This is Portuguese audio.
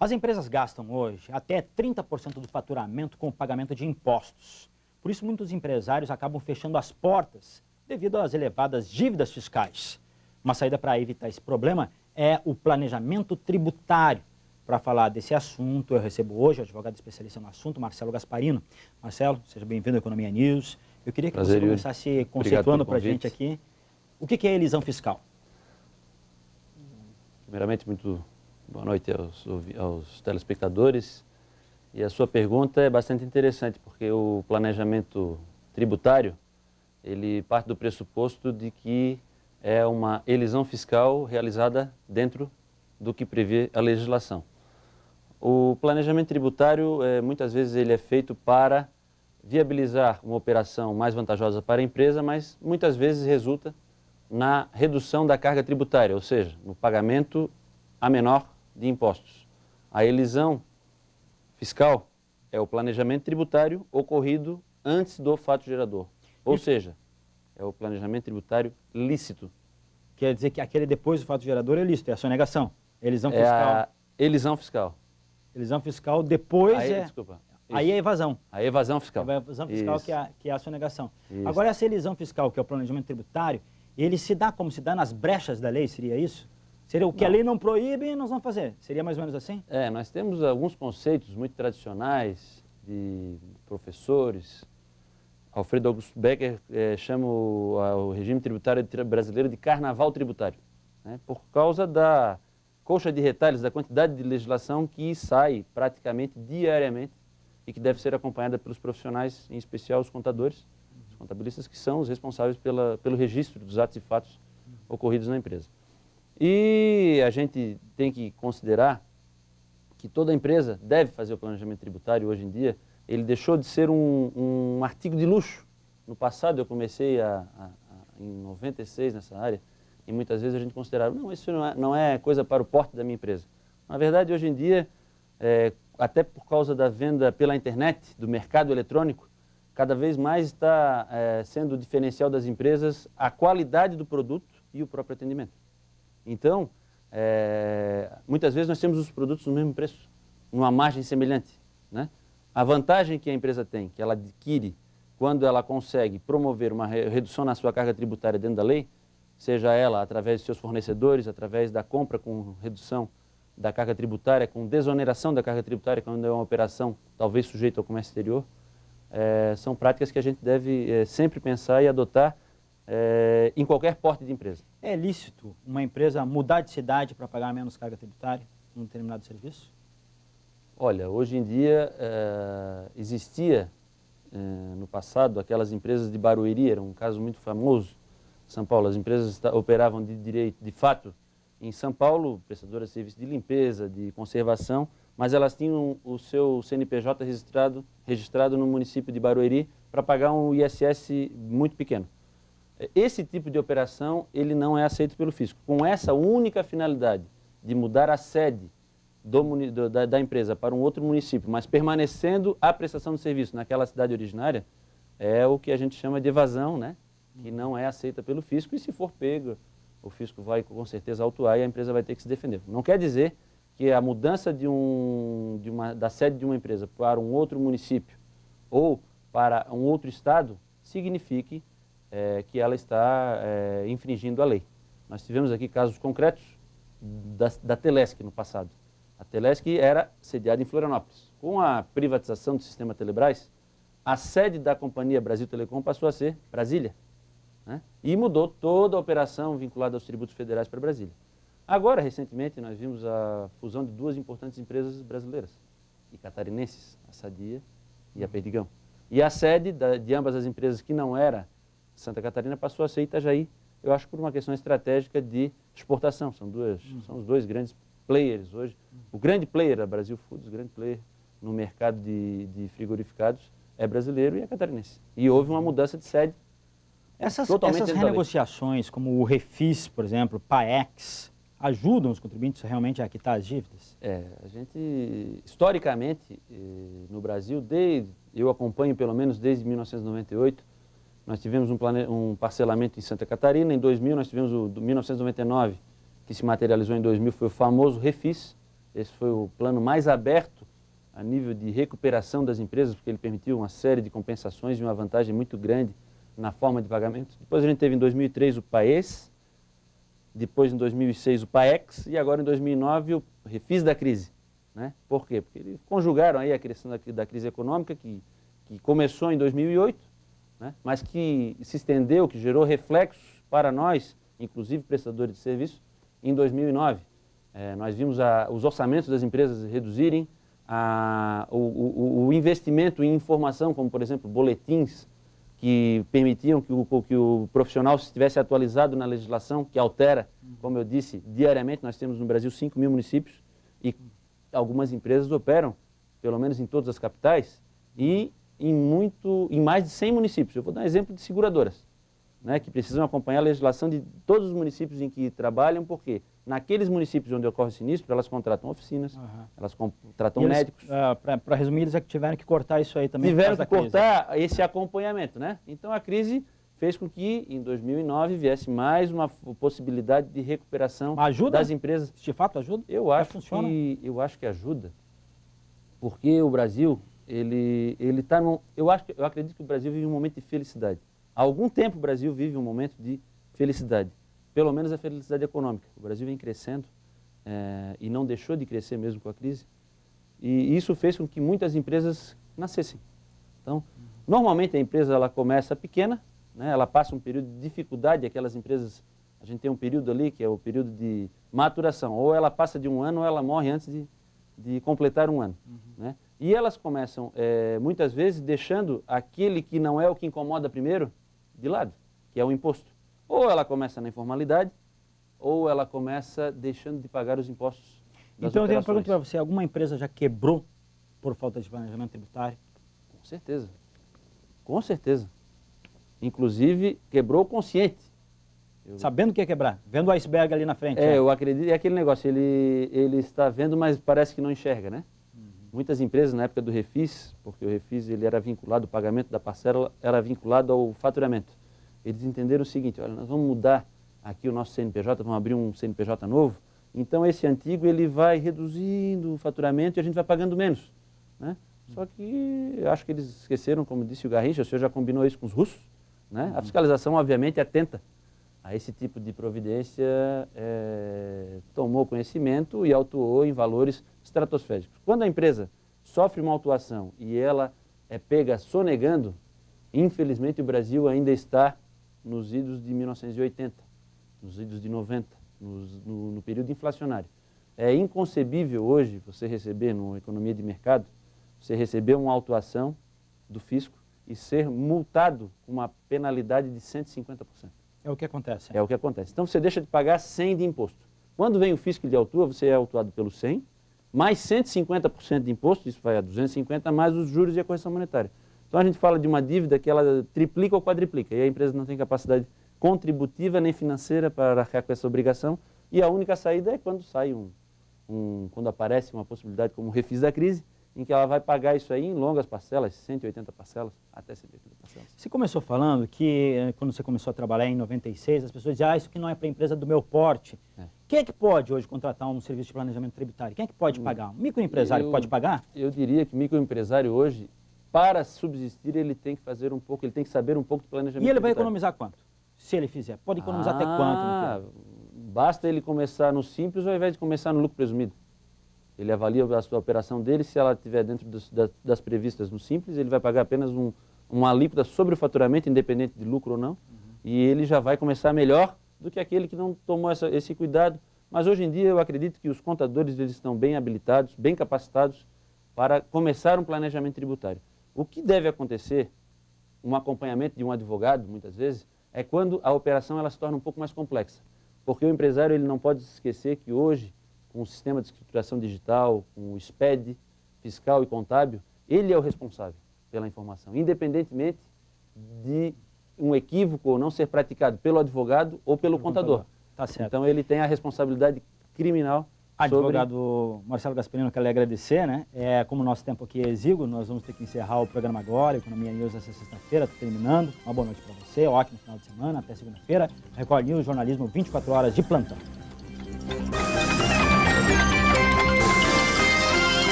As empresas gastam hoje até 30% do faturamento com o pagamento de impostos. Por isso, muitos empresários acabam fechando as portas devido às elevadas dívidas fiscais. Uma saída para evitar esse problema é o planejamento tributário. Para falar desse assunto, eu recebo hoje o advogado especialista no assunto, Marcelo Gasparino. Marcelo, seja bem-vindo à Economia News. Eu queria que você começasse conceituando para a gente aqui o que é elisão fiscal. Primeiramente, muito boa noite aos telespectadores. E a sua pergunta é bastante interessante, porque o planejamento tributário, ele parte do pressuposto de que é uma elisão fiscal realizada dentro do que prevê a legislação. O planejamento tributário, muitas vezes, ele é feito para viabilizar uma operação mais vantajosa para a empresa, mas muitas vezes resulta na redução da carga tributária, ou seja, no pagamento a menor de impostos. A elisão fiscal é o planejamento tributário ocorrido antes do fato gerador, ou seja, é o planejamento tributário lícito. Quer dizer que aquele depois do fato gerador é lícito, é a sonegação. Elisão fiscal. É a elisão fiscal. Elisão fiscal depois Desculpa. Aí é evasão. A evasão fiscal. A evasão fiscal que é a sonegação. Isso. Agora, essa elisão fiscal, que é o planejamento tributário, ele se dá como se dá nas brechas da lei, seria isso? Seria o que a lei não proíbe, nós vamos fazer. Seria mais ou menos assim? Nós temos alguns conceitos muito tradicionais de professores. Alfredo Augusto Becker chama o regime tributário brasileiro de carnaval tributário, né? Por causa da coxa de retalhos, da quantidade de legislação que sai praticamente diariamente e que deve ser acompanhada pelos profissionais, em especial os contadores, os contabilistas, que são os responsáveis pelo registro dos atos e fatos ocorridos na empresa. E a gente tem que considerar que toda empresa deve fazer o planejamento tributário hoje em dia. Ele deixou de ser um artigo de luxo. No passado eu comecei em 96 nessa área e muitas vezes a gente considerava, não, isso não é coisa para o porte da minha empresa. Na verdade, hoje em dia, até por causa da venda pela internet, do mercado eletrônico, cada vez mais está sendo o diferencial das empresas a qualidade do produto e o próprio atendimento. Então, muitas vezes nós temos os produtos no mesmo preço, numa margem semelhante, né? A vantagem que a empresa tem, que ela adquire quando ela consegue promover uma redução na sua carga tributária dentro da lei, seja ela através de seus fornecedores, através da compra com redução da carga tributária, com desoneração da carga tributária, quando é uma operação talvez sujeita ao comércio exterior, são práticas que a gente deve sempre pensar e adotar em qualquer porte de empresa. É lícito uma empresa mudar de cidade para pagar menos carga tributária em um determinado serviço? Olha, hoje em dia existia no passado aquelas empresas de Barueri, era um caso muito famoso em São Paulo. As empresas operavam de fato em São Paulo, prestadoras de serviço de limpeza, de conservação, mas elas tinham o seu CNPJ registrado no município de Barueri para pagar um ISS muito pequeno. Esse tipo de operação ele não é aceito pelo fisco. Com essa única finalidade de mudar a sede da empresa para um outro município, mas permanecendo a prestação de serviço naquela cidade originária, é o que a gente chama de evasão, né? Que não é aceita pelo fisco e se for pego, o fisco vai com certeza autuar e a empresa vai ter que se defender. Não quer dizer que a mudança da sede de uma empresa para um outro município ou para um outro estado signifique que ela está infringindo a lei. Nós tivemos aqui casos concretos da Telesc no passado. A Telesc era sediada em Florianópolis. Com a privatização do sistema Telebrás, a sede da companhia Brasil Telecom passou a ser Brasília, né? E mudou toda a operação vinculada aos tributos federais para Brasília. Agora, recentemente, nós vimos a fusão de duas importantes empresas brasileiras e catarinenses, a Sadia e a Perdigão. E a sede de ambas as empresas, que não era Santa Catarina, passou a ser Itajaí, eu acho por uma questão estratégica de exportação. São os dois grandes players hoje. O grande player, a Brasil Foods, o grande player no mercado de frigorificados é brasileiro e é catarinense. E houve uma mudança de sede. Essas renegociações, como o Refis, por exemplo, PAEX, ajudam os contribuintes realmente a quitar as dívidas? A gente, historicamente, no Brasil, eu acompanho pelo menos desde 1998, nós tivemos um parcelamento em Santa Catarina. Em 2000, nós tivemos o 1999, que se materializou em 2000, foi o famoso Refis. Esse foi o plano mais aberto a nível de recuperação das empresas, porque ele permitiu uma série de compensações e uma vantagem muito grande na forma de pagamento. Depois a gente teve em 2003 o PAES, depois em 2006 o PAEX e agora em 2009 o refis da crise. Né? Por quê? Porque eles conjugaram aí a questão da crise econômica que começou em 2008, né? Mas que se estendeu, que gerou reflexos para nós, inclusive prestadores de serviço, em 2009. Nós vimos os orçamentos das empresas reduzirem, o investimento em informação, como por exemplo boletins, que permitiam que o profissional estivesse atualizado na legislação, que altera, como eu disse, diariamente. Nós temos no Brasil 5 mil municípios e algumas empresas operam, pelo menos em todas as capitais, e em mais de 100 municípios. Eu vou dar um exemplo de seguradoras, né, que precisam acompanhar a legislação de todos os municípios em que trabalham, porque naqueles municípios onde ocorre sinistro, elas contratam oficinas, elas contratam médicos. Para resumir, eles é que tiveram que cortar isso aí também. Tiveram que cortar esse acompanhamento, né? Então a crise fez com que em 2009 viesse mais uma possibilidade de recuperação das empresas. De fato ajuda? Eu acho que ajuda, porque o Brasil, ele tá eu acredito que o Brasil vive um momento de felicidade. Há algum tempo o Brasil vive um momento de felicidade, pelo menos a felicidade econômica. O Brasil vem crescendo e não deixou de crescer mesmo com a crise. E isso fez com que muitas empresas nascessem. Então, normalmente a empresa ela começa pequena, né, ela passa um período de dificuldade, aquelas empresas, a gente tem um período ali que é o período de maturação, ou ela passa de um ano ou ela morre antes de completar um ano. Né? E elas começam, muitas vezes, deixando aquele que não é o que incomoda primeiro de lado, que é o imposto. Ou ela começa na informalidade, ou ela começa deixando de pagar os impostos das Então, eu tenho uma operações. pergunta para você. Alguma empresa já quebrou por falta de planejamento tributário? Com certeza. Com certeza. Inclusive, quebrou consciente. Sabendo que ia quebrar, vendo o iceberg ali na frente. Eu acredito, é aquele negócio, ele está vendo, mas parece que não enxerga, né? Muitas empresas, na época do refis, porque o refis ele era vinculado, o pagamento da parcela era vinculado ao faturamento. Eles entenderam o seguinte: olha, nós vamos mudar aqui o nosso CNPJ, vamos abrir um CNPJ novo, então esse antigo ele vai reduzindo o faturamento e a gente vai pagando menos. Né? Só que eu acho que eles esqueceram, como disse o Garrincha, o senhor já combinou isso com os russos, né? A fiscalização, obviamente, é atenta a esse tipo de providência, tomou conhecimento e autuou em valores estratosféricos. Quando a empresa sofre uma autuação e ela é pega sonegando, infelizmente o Brasil ainda está nos idos de 1980, nos idos de 90, no período inflacionário. É inconcebível hoje você receber, numa economia de mercado, você receber uma autuação do fisco e ser multado com uma penalidade de 150%. É o que acontece. É o que acontece. Então você deixa de pagar 100 de imposto. Quando vem o fisco e lhe autua, você é autuado pelo 100, mais 150% de imposto, isso vai a 250, mais os juros e a correção monetária. Então a gente fala de uma dívida que ela triplica ou quadriplica, e a empresa não tem capacidade contributiva nem financeira para arcar com essa obrigação, e a única saída é quando sai quando aparece uma possibilidade como o refis da crise, em que ela vai pagar isso aí em longas parcelas, 180 parcelas, até 180 parcelas. Você começou falando que, quando você começou a trabalhar em 96, as pessoas diziam, isso aqui não é para empresa do meu porte. Quem é que pode hoje contratar um serviço de planejamento tributário? Quem é que pode pagar? Um microempresário pode pagar? Eu diria que o microempresário hoje, para subsistir, ele tem que fazer um pouco, ele tem que saber um pouco de planejamento E ele vai tributário. economizar quanto? Se ele fizer. Pode economizar até quanto? Basta ele começar no simples ao invés de começar no lucro presumido. Ele avalia a sua operação dele, se ela estiver dentro das previstas no simples, ele vai pagar apenas uma alíquota sobre o faturamento, independente de lucro ou não, e ele já vai começar melhor do que aquele que não tomou esse cuidado. Mas hoje em dia eu acredito que os contadores eles estão bem habilitados, bem capacitados para começar um planejamento tributário. O que deve acontecer, um acompanhamento de um advogado, muitas vezes, é quando a operação ela se torna um pouco mais complexa. Porque o empresário ele não pode esquecer que hoje, com o sistema de escrituração digital, com o SPED, fiscal e contábil, ele é o responsável pela informação, independentemente de um equívoco ou não ser praticado pelo advogado ou pelo contador. Tá certo. Então ele tem a responsabilidade criminal. Advogado Marcelo Gasperino, quero lhe agradecer, né? Como o nosso tempo aqui é exíguo, nós vamos ter que encerrar o programa agora, Economia News essa sexta-feira, está terminando. Uma boa noite para você, ótimo final de semana, até segunda-feira. Record News, jornalismo 24 horas de plantão.